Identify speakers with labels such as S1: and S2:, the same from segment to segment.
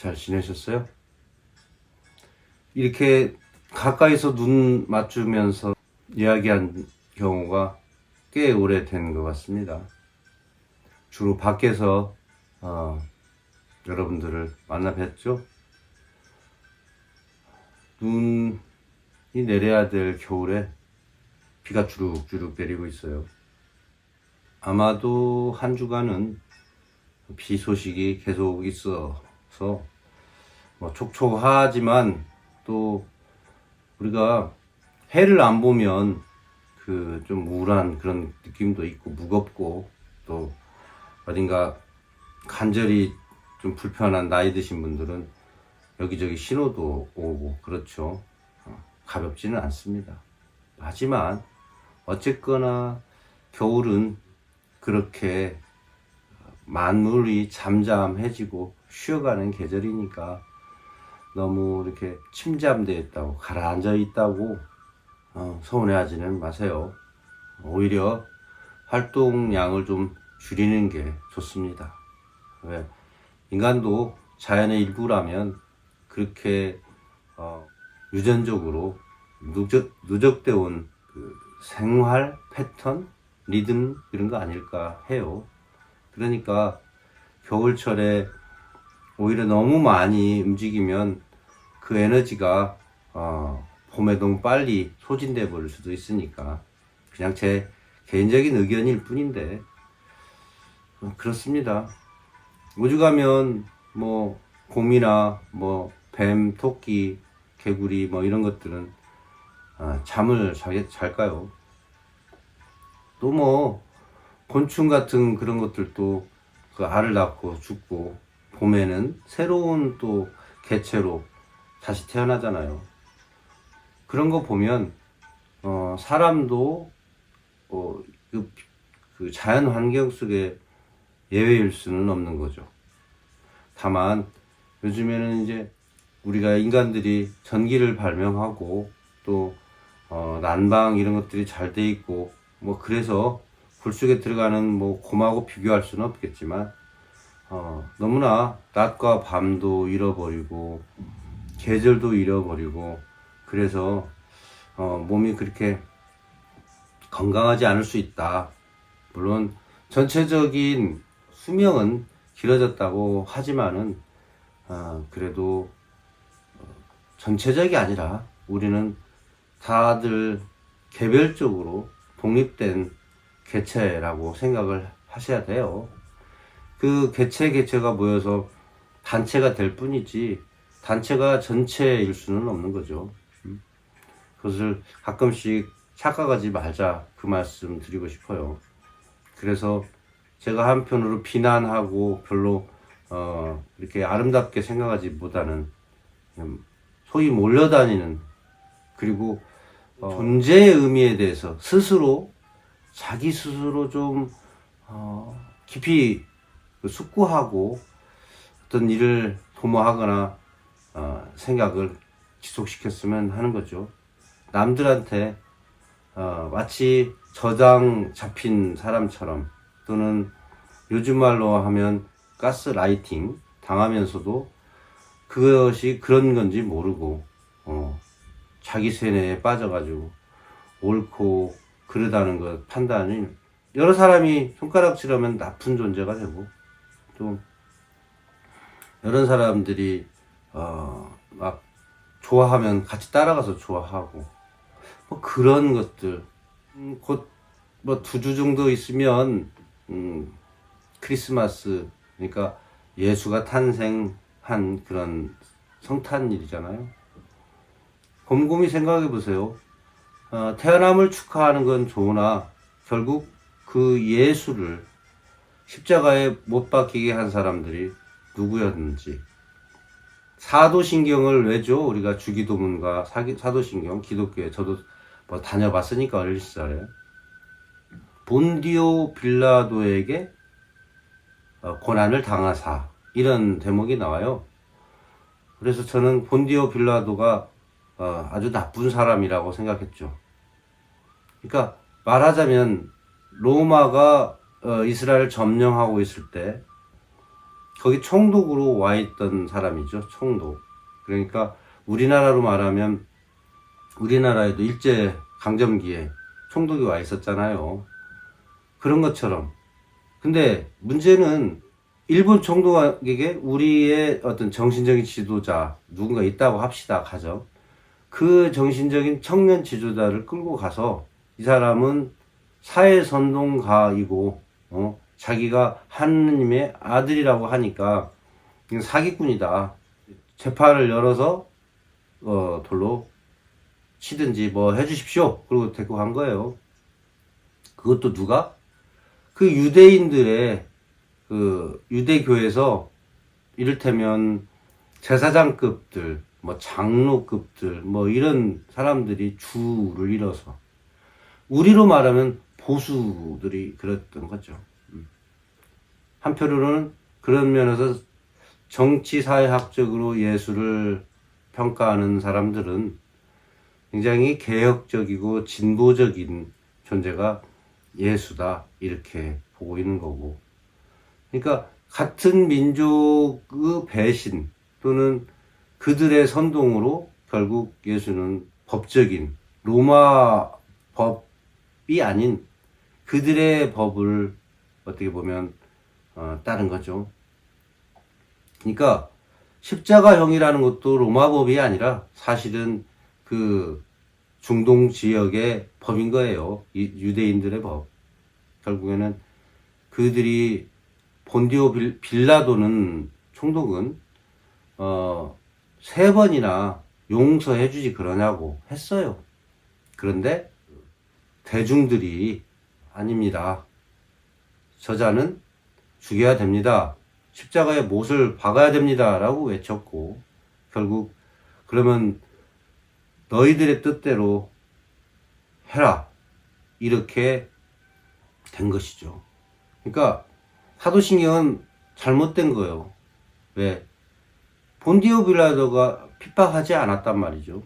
S1: 잘 지내셨어요? 이렇게 가까이서 눈 맞추면서 이야기한 경우가 꽤 오래된 것 같습니다. 주로 밖에서 여러분들을 만나 뵀죠? 눈이 내려야 될 겨울에 비가 주룩주룩 내리고 있어요. 아마도 한 주간은 비 소식이 계속 있어서 촉촉하지만 또 우리가 해를 안 보면 그 좀 우울한 그런 느낌도 있고 무겁고 또 어딘가 간절히 좀 불편한 나이 드신 분들은 여기저기 신호도 오고 그렇죠. 가볍지는 않습니다. 하지만 어쨌거나 겨울은 그렇게 만물이 잠잠해지고 쉬어가는 계절이니까 너무 이렇게 침잠되어 있다고 가라앉아 있다고 서운해하지는 마세요. 오히려 활동량을 좀 줄이는 게 좋습니다. 왜? 인간도 자연의 일부라면 그렇게 유전적으로 누적되어 온 그 생활 패턴, 리듬 이런 거 아닐까 해요. 그러니까 겨울철에 오히려 너무 많이 움직이면 그 에너지가 봄에 너무 빨리 소진돼 버릴 수도 있으니까 그냥 제 개인적인 의견일 뿐인데 그렇습니다. 오죽하면 뭐 곰이나 뭐 뱀, 토끼, 개구리 뭐 이런 것들은 잠을 잘까요? 또 뭐 곤충 같은 그런 것들도 그 알을 낳고 죽고 봄에는 새로운 또 개체로 다시 태어나잖아요. 그런 거 보면 사람도 그 자연 환경 속에 예외일 수는 없는 거죠. 다만 요즘에는 이제 우리가 인간들이 전기를 발명하고 또 난방 이런 것들이 잘 돼 있고 뭐 그래서 굴 속에 들어가는 뭐 곰하고 비교할 수는 없겠지만 너무나 낮과 밤도 잃어버리고 계절도 잃어버리고 그래서 몸이 그렇게 건강하지 않을 수 있다. 물론 전체적인 수명은 길어졌다고 하지만은 그래도 전체적이 아니라 우리는 다들 개별적으로 독립된 개체라고 생각을 하셔야 돼요. 그 개체가 모여서 단체가 될 뿐이지 단체가 전체일 수는 없는 거죠. 그것을 가끔씩 착각하지 말자 그 말씀 드리고 싶어요. 그래서 제가 한편으로 비난하고 별로 이렇게 아름답게 생각하지보다는 소위 몰려다니는 그리고 존재의 의미에 대해서 자기 스스로 좀 깊이 숙고하고 어떤 일을 도모하거나 생각을 지속시켰으면 하는 거죠. 남들한테 마치 저장 잡힌 사람처럼 또는 요즘 말로 하면 가스라이팅 당하면서도 그것이 그런 건지 모르고 자기 세뇌에 빠져가지고 옳고 그러다는 것 판단이 여러 사람이 손가락질하면 나쁜 존재가 되고 또 여러 사람들이 막 좋아하면 같이 따라가서 좋아하고 뭐 그런 것들 곧 뭐 2주 정도 있으면 크리스마스 그러니까 예수가 탄생한 그런 성탄일이잖아요. 곰곰이 생각해 보세요. 태어남을 축하하는 건 좋으나 결국 그 예수를 십자가에 못 박히게 한 사람들이 누구였는지 사도신경을 왜죠? 우리가 주기도문과 사도신경 기독교에 저도 뭐 다녀봤으니까 어릴 시절에 본디오 빌라도에게 고난을 당하사 이런 대목이 나와요. 그래서 저는 본디오 빌라도가 아주 나쁜 사람이라고 생각했죠. 그러니까 말하자면 로마가 이스라엘을 점령하고 있을 때 거기 총독으로 와 있던 사람이죠. 총독. 그러니까 우리나라로 말하면 우리나라에도 일제 강점기에 총독이 와 있었잖아요. 그런 것처럼. 근데 문제는 일본 총독에게 우리의 어떤 정신적인 지도자 누군가 있다고 합시다. 가정. 그 정신적인 청년 지도자를 끌고 가서 이 사람은 사회선동가이고 자기가 하느님의 아들이라고 하니까 이건 사기꾼이다. 재판을 열어서 돌로 치든지 뭐 해주십시오. 그리고 데리고 간 거예요. 그것도 누가? 그 유대인들의 그 유대교에서 이를테면 제사장급들, 뭐 장로급들, 뭐 이런 사람들이 주를 이뤄서 우리로 말하면 보수들이 그랬던 거죠. 한편으로는 그런 면에서 정치 사회학적으로 예수를 평가하는 사람들은 굉장히 개혁적이고 진보적인 존재가 예수다 이렇게 보고 있는 거고, 그러니까 같은 민족의 배신 또는 그들의 선동으로 결국 예수는 법적인 로마 법이 아닌 그들의 법을 어떻게 보면 따른 거죠. 그러니까 십자가형이라는 것도 로마 법이 아니라 사실은 그 중동 지역의 법인 거예요. 유대인들의 법. 결국에는 그들이 본디오 빌라도는 총독은 3번이나 용서해주지 그러냐고 했어요. 그런데 대중들이 아닙니다. 저자는 죽여야 됩니다. 십자가에 못을 박아야 됩니다. 라고 외쳤고, 결국 그러면 너희들의 뜻대로 해라. 이렇게 된 것이죠. 그러니까 사도신경은 잘못된 거예요. 왜? 본디오 빌라도가 핍박하지 않았단 말이죠.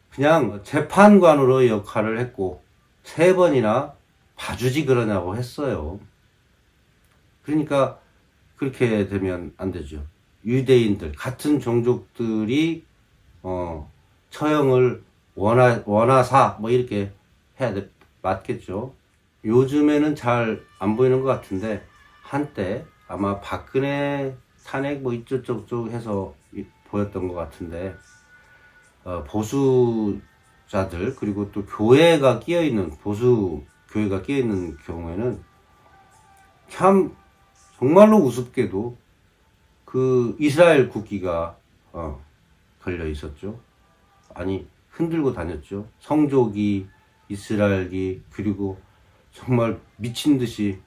S1: 그냥 재판관으로 역할을 했고 3번이나 봐주지 그러냐고 했어요. 그러니까 그렇게 되면 안 되죠. 유대인들 같은 종족들이 처형을 원하사 뭐 이렇게 해야 맞겠죠. 요즘에는 잘 안 보이는 것 같은데 한때 아마 박근혜 탄핵 뭐 이쪽 해서 보였던 것 같은데 보수자들 그리고 또 교회가 끼어있는 보수 교회가 끼어있는 경우에는 참 정말로 우습게도 그 이스라엘 국기가 걸려 있었죠. 아니 흔들고 다녔죠. 성조기, 이스라엘기, 그리고 정말 미친 듯이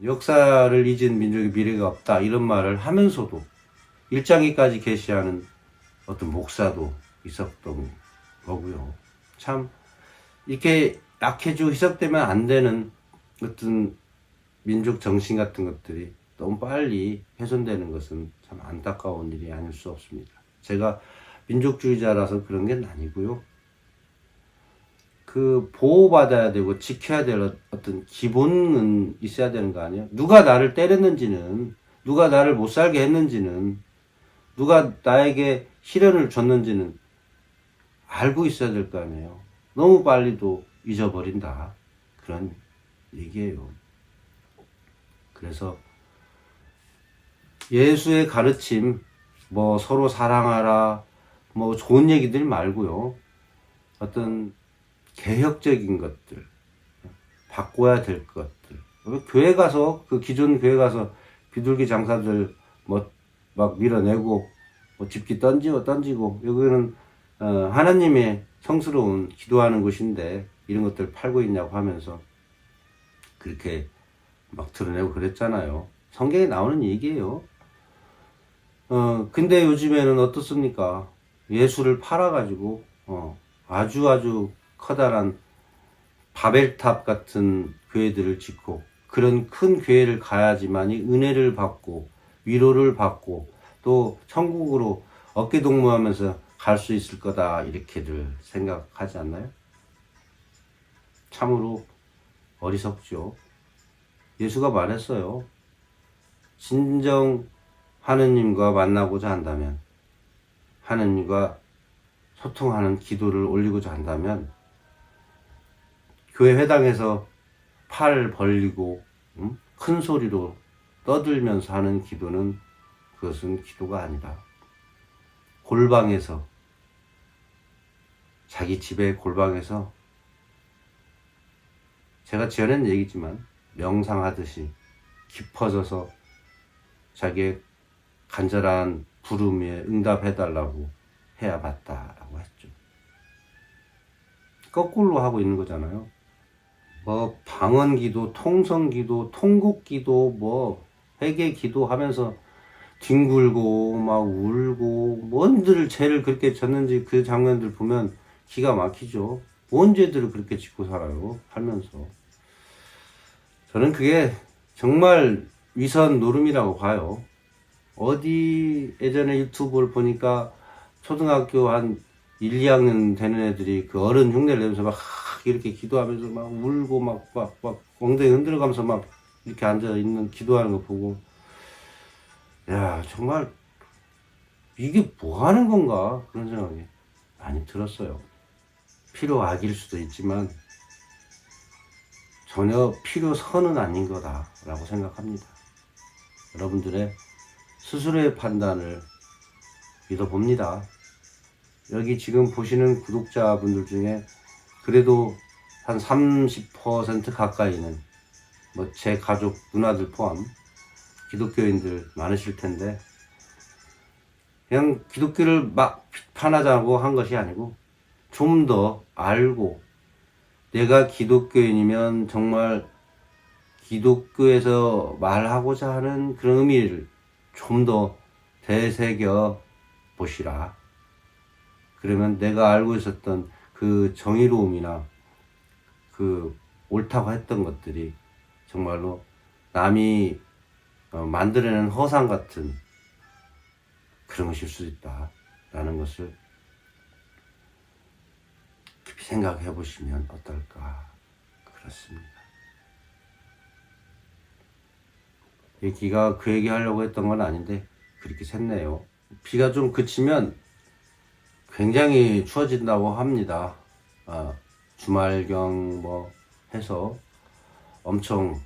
S1: 역사를 잊은 민족의 미래가 없다 이런 말을 하면서도 일장기까지 계시하는 어떤 목사도 있었던 거고요. 참 이렇게 약해지고 희석되면 안 되는 어떤 민족 정신 같은 것들이 너무 빨리 훼손되는 것은 참 안타까운 일이 아닐 수 없습니다. 제가 민족주의자라서 그런 게 아니고요. 그 보호받아야 되고 지켜야 될 어떤 기본은 있어야 되는 거 아니에요? 누가 나를 때렸는지는, 누가 나를 못 살게 했는지는, 누가 나에게 시련을 줬는지는 알고 있어야 될 거 아니에요? 너무 빨리도 잊어버린다. 그런 얘기예요. 그래서 예수의 가르침, 뭐 서로 사랑하라, 뭐 좋은 얘기들 말고요. 어떤 개혁적인 것들, 바꿔야 될 것들. 교회 가서, 그 기존 교회 가서 비둘기 장사들 뭐 막 밀어내고, 뭐 집기 던지고, 여기는, 하나님의 성스러운 기도하는 곳인데, 이런 것들 팔고 있냐고 하면서, 그렇게 막 드러내고 그랬잖아요. 성경에 나오는 얘기예요. 근데 요즘에는 어떻습니까? 예수를 팔아가지고, 아주 커다란 바벨탑 같은 교회들을 짓고 그런 큰 교회를 가야지만이 은혜를 받고 위로를 받고 또 천국으로 어깨동무하면서 갈 수 있을 거다 이렇게들 생각하지 않나요? 참으로 어리석죠. 예수가 말했어요. 진정 하느님과 만나고자 한다면, 하느님과 소통하는 기도를 올리고자 한다면, 교회 회당에서 팔 벌리고 큰 소리로 떠들면서 하는 기도는 그것은 기도가 아니다. 골방에서, 자기 집의 골방에서, 제가 지어낸 얘기지만 명상하듯이 깊어져서 자기의 간절한 부름에 응답해달라고 해야 맞다라고 했죠. 거꾸로 하고 있는 거잖아요. 뭐 방언기도, 통성기도, 통곡기도, 뭐 회개기도 하면서 뒹굴고 막 울고 뭔들 죄를 그렇게 졌는지 그 장면들 보면 기가 막히죠. 뭔 죄들을 그렇게 짓고 살아요, 살면서. 저는 그게 정말 위선 노름이라고 봐요. 어디 예전에 유튜브를 보니까 초등학교 한 1, 2학년 되는 애들이 그 어른 흉내를 내면서 막 이렇게 기도하면서 막 울고 막 엉덩이 흔들어가면서 막 이렇게 앉아있는 기도하는 거 보고, 야, 정말 이게 뭐 하는 건가? 그런 생각이 많이 들었어요. 필요 악일 수도 있지만 전혀 필요선은 아닌 거다라고 생각합니다. 여러분들의 스스로의 판단을 믿어봅니다. 여기 지금 보시는 구독자분들 중에 그래도 한 30% 가까이는 뭐 제 가족 누나들 포함 기독교인들 많으실 텐데, 그냥 기독교를 막 비판하자고 한 것이 아니고 좀 더 알고, 내가 기독교인이면 정말 기독교에서 말하고자 하는 그런 의미를 좀 더 되새겨 보시라. 그러면 내가 알고 있었던 그 정의로움이나 그 옳다고 했던 것들이 정말로 남이 만들어낸 허상 같은 그런 것일 수 있다라는 것을 깊이 생각해 보시면 어떨까, 그렇습니다. 얘기가 그 얘기 하려고 했던 건 아닌데 그렇게 샜네요. 비가 좀 그치면 굉장히 추워진다고 합니다. 주말경 뭐 해서 엄청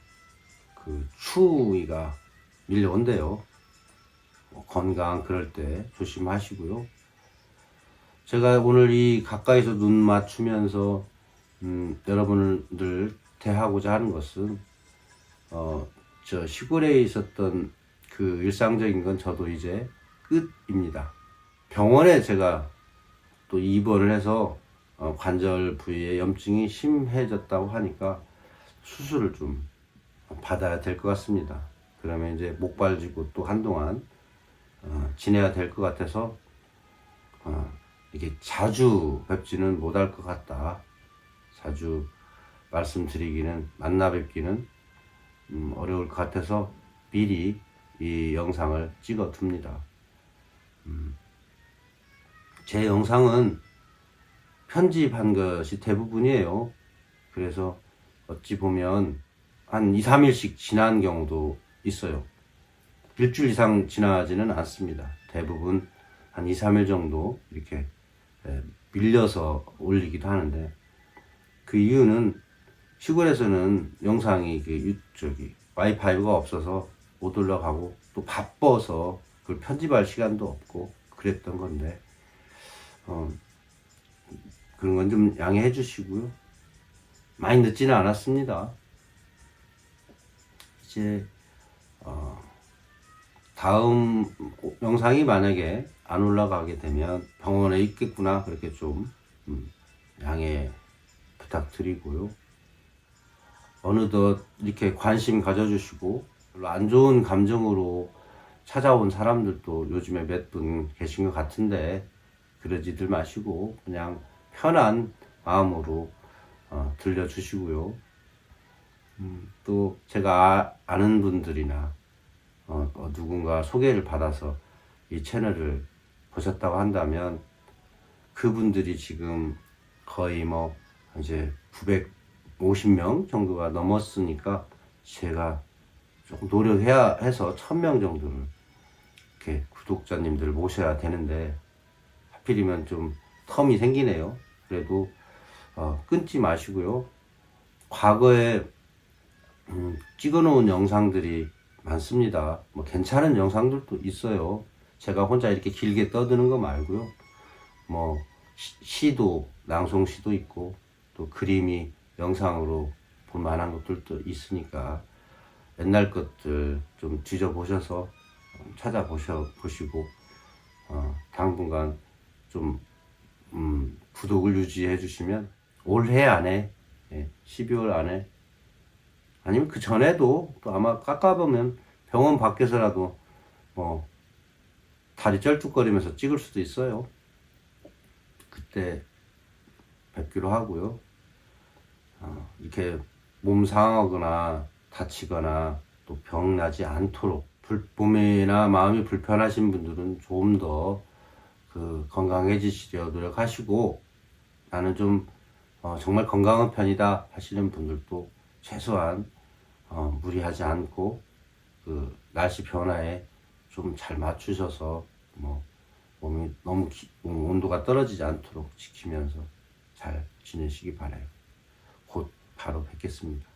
S1: 그 추위가 밀려온대요. 건강 그럴 때 조심하시고요. 제가 오늘 이 가까이서 눈 맞추면서 여러분들 대하고자 하는 것은 저 시골에 있었던 그 일상적인 건 저도 이제 끝입니다. 병원에 제가 또 입원을 해서 관절 부위에 염증이 심해졌다고 하니까 수술을 좀 받아야 될 것 같습니다. 그러면 이제 목발 쥐고 또 한동안 지내야 될 것 같아서 이게 자주 뵙지는 못할 것 같다. 자주 말씀드리기는, 만나 뵙기는 어려울 것 같아서 미리 이 영상을 찍어 둡니다. 제 영상은 편집한 것이 대부분이에요. 그래서 어찌 보면 한 2, 3일씩 지난 경우도 있어요. 일주일 이상 지나지는 않습니다. 대부분 한 2, 3일 정도 이렇게 밀려서 올리기도 하는데, 그 이유는 시골에서는 영상이 와이파이가 없어서 못 올라가고 또 바빠서 그걸 편집할 시간도 없고 그랬던 건데, 그런 건 좀 양해해 주시고요. 많이 늦지는 않았습니다. 이제 다음 영상이 만약에 안 올라가게 되면 병원에 있겠구나, 그렇게 좀 양해 부탁드리고요. 어느덧 이렇게 관심 가져주시고 별로 안 좋은 감정으로 찾아온 사람들도 요즘에 몇 분 계신 것 같은데, 그러지들 마시고 그냥 편한 마음으로 들려주시고요. 또 제가 아는 분들이나 누군가 소개를 받아서 이 채널을 보셨다고 한다면 그분들이 지금 거의 뭐 이제 950명 정도가 넘었으니까 제가 조금 노력해야 해서 1000명 정도를 이렇게 구독자님들 모셔야 되는데 하필이면 좀 텀이 생기네요. 그래도 끊지 마시고요. 과거에 찍어놓은 영상들이 많습니다. 뭐 괜찮은 영상들도 있어요. 제가 혼자 이렇게 길게 떠드는 거 말고요. 뭐 시도, 낭송시도 있고 또 그림이 영상으로 볼 만한 것들도 있으니까 옛날 것들 좀 뒤져보셔서 찾아보시고 당분간 좀 구독을 유지해 주시면 올해 안에 12월 안에 아니면 그 전에도 또 아마 깎아보면 병원 밖에서라도 뭐 다리 쩔뚝거리면서 찍을 수도 있어요. 그때 뵙기로 하고요. 이렇게 몸 상하거나 다치거나 또 병나지 않도록 몸이나 마음이 불편하신 분들은 좀 더 건강해지시려 노력하시고 나는 좀 정말 건강한 편이다 하시는 분들도 최소한 무리하지 않고 그 날씨 변화에 좀 잘 맞추셔서 뭐 몸이 너무 온도가 떨어지지 않도록 지키면서 잘 지내시기 바라요. 곧 바로 뵙겠습니다.